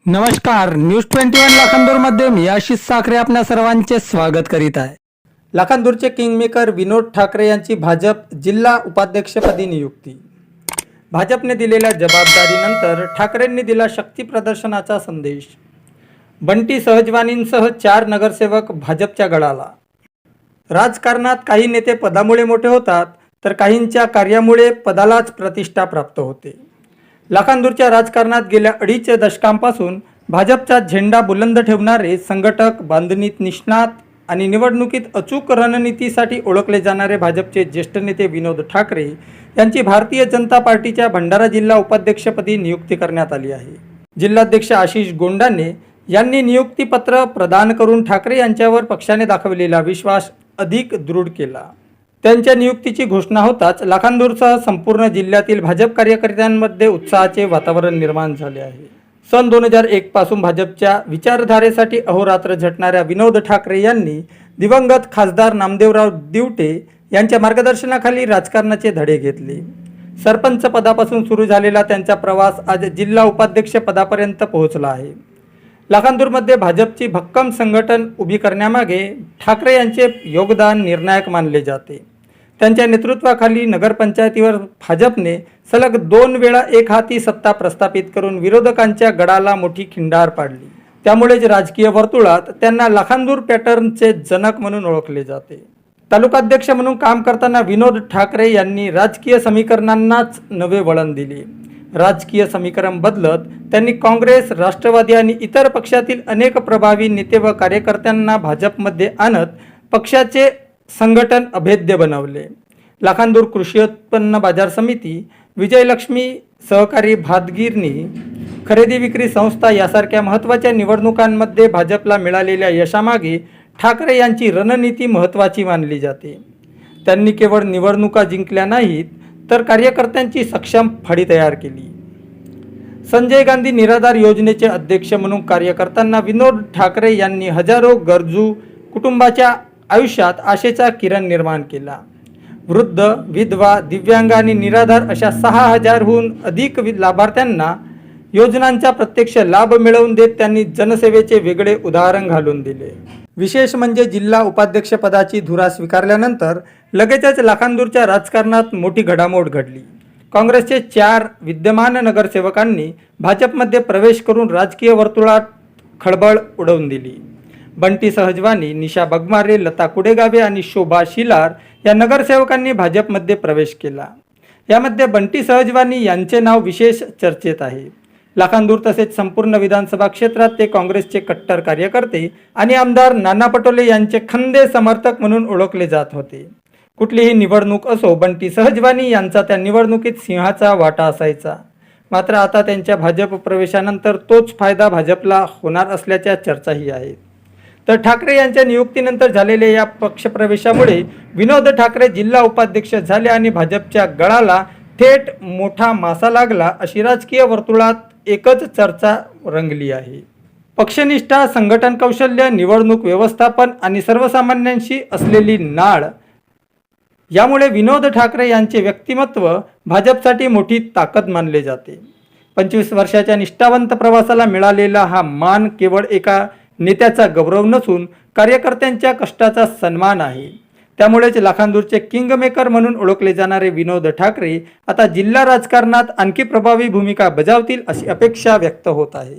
नमस्कार, न्यूज 21 लाखांदूरमध्ये मी आशिष साखरे आपल्या सर्वांचे स्वागत करीत आहे। लाखांदूरचे किंगमेकर विनोद ठाकरे यांची भाजप जिल्हा उपाध्यक्षपदी नियुक्ती। भाजपने दिलेल्या जबाबदारीनंतर ठाकरेंनी दिला शक्ती प्रदर्शनाचा संदेश। बंटी सहजवानींसह 4 नगरसेवक भाजपच्या गळाला। राजकारणात काही नेते पदामुळे मोठे होतात तर काहींच्या कार्यामुळे पदालाच प्रतिष्ठा प्राप्त होते। लाखांदूरच्या राजकारणात गेल्या 2.5 दशकांपासून भाजपचा झेंडा बुलंद ठेवणारे संघटक, बांधणीत निष्णात आणि निवडणुकीत अचूक रणनीतीसाठी ओळखले जाणारे भाजपचे ज्येष्ठ नेते विनोद ठाकरे यांची भारतीय जनता पार्टीच्या भंडारा जिल्हा उपाध्यक्षपदी नियुक्ती करण्यात आली आहे। जिल्हाध्यक्ष आशिष गोंडाने यांनी नियुक्तीपत्र प्रदान करून ठाकरे यांच्यावर पक्षाने दाखवलेला विश्वास अधिक दृढ केला। त्यांच्या नियुक्तीची घोषणा होताच लाखांदूरसह संपूर्ण जिल्ह्यातील भाजप कार्यकर्त्यांमध्ये उत्साहाचे वातावरण निर्माण झाले आहे। सन 2001 पासून भाजपच्या विचारधारेसाठी अहोरात्र झटणाऱ्या विनोद ठाकरे यांनी दिवंगत खासदार नामदेवराव दिवटे यांच्या मार्गदर्शनाखाली राजकारणाचे धडे घेतले। सरपंच पदापासून सुरू झालेला त्यांचा प्रवास आज जिल्हा उपाध्यक्ष पदापर्यंत पोहोचला आहे। लाखांदूरमध्ये भाजपची भक्कम संघटन उभी करण्यामागे ठाकरे यांचे योगदान निर्णायक मानले जाते। त्यांच्या नेतृत्वाखाली नगरपंचायतीवर भाजपने सलग 2 वेळा एकहाती सत्ता प्रस्थापित करून विरोधकांच्या गडाला मोठी खिंडार पाडली। त्यामुळेच राजकीय वर्तुळात त्यांना लाखांदूर पॅटर्नचे जनक म्हणून ओळखले जाते। तालुकाध्यक्ष म्हणून काम करताना विनोद ठाकरे यांनी राजकीय समीकरणांनाच नवे वळण दिले। राजकीय समीकरण बदलत त्यांनी काँग्रेस, राष्ट्रवादी आणि इतर पक्षातील अनेक प्रभावी नेते व कार्यकर्त्यांना भाजपमध्ये आणत पक्षाचे संघटन अभेद्य बनवले। लाखांदूर कृषी उत्पन्न बाजार समिती, विजयलक्ष्मी सहकारी भातगिरणी, खरेदी विक्री संस्था यासारख्या महत्त्वाच्या निवडणुकांमध्ये भाजपला मिळालेल्या यशामागे ठाकरे यांची रणनीती महत्त्वाची मानली जाते। त्यांनी केवळ निवडणुका जिंकल्या नाहीत तर कार्यकर्त्यांची सक्षम फळी तयार केली। संजय गांधी निराधार योजनेचे अध्यक्ष म्हणून कार्य करताना विनोद ठाकरे यांनी हजारो गरजू कुटुंबाच्या आयुष्यात आशेचा किरण निर्माण केला। वृद्ध, विधवा, दिव्यांग आणि निराधार अशा 6000हून अधिक लाभार्थ्यांना योजनांचा प्रत्यक्ष लाभ मिळवून देत त्यांनी जनसेवेचे वेगळे उदाहरण घालून दिले। विशेष म्हणजे जिल्हा उपाध्यक्षपदाची धुरा स्वीकारल्यानंतर लगेचच लाखांदूरच्या राजकारणात मोठी घडामोड घडली। काँग्रेसचे 4 विद्यमान नगरसेवकांनी भाजपमध्ये प्रवेश करून राजकीय वर्तुळात खळबळ उडवून दिली। बंटी सहजवानी, निशा बगमारे, लता कुडेगावे आणि शोभा शिलार या नगरसेवकांनी भाजपमध्ये प्रवेश केला। यामध्ये बंटी सहजवानी यांचे नाव विशेष चर्चेत आहे। लाखांदूर तसेच संपूर्ण विधानसभा क्षेत्रात ते काँग्रेसचे कट्टर कार्यकर्ते आणि आमदार नाना पटोले यांचे खंदे समर्थक म्हणून ओळखले जात होते। कुठलीही निवडणूक असो, बंटी सहजवानी यांचा त्या निवडणुकीत सिंहाचा वाटा असायचा। मात्र आता त्यांच्या भाजप प्रवेशानंतर तोच फायदा भाजपला होणार असल्याच्या चर्चाही आहेत। तर ठाकरे यांच्या नियुक्तीनंतर झालेल्या या पक्षप्रवेशामुळे विनोद ठाकरे जिल्हा उपाध्यक्ष झाले आणि भाजपच्या गळाला थेट मोठा मासा लागला अशी राजकीय वर्तुळात एकच चर्चा रंगली आहे। पक्षनिष्ठा, संघटन कौशल्य, निवडणूक व्यवस्थापन आणि सर्वसामान्यांशी असलेली नाळ यामुळे विनोद ठाकरे यांचे व्यक्तिमत्व भाजपसाठी मोठी ताकद मानले जाते। 25 वर्षाच्या निष्ठावंत प्रवासाला मिळालेला हा मान केवळ एका नेत्याचा गौरव नसून कार्यकर्त्यांच्या कष्टाचा सन्मान आहे। त्यामुळेच लाखांदूरचे किंगमेकर म्हणून ओळखले जाणारे विनोद ठाकरे आता जिल्हा राजकारणात आणखी प्रभावी भूमिका बजावतील अशी अपेक्षा व्यक्त होत आहे।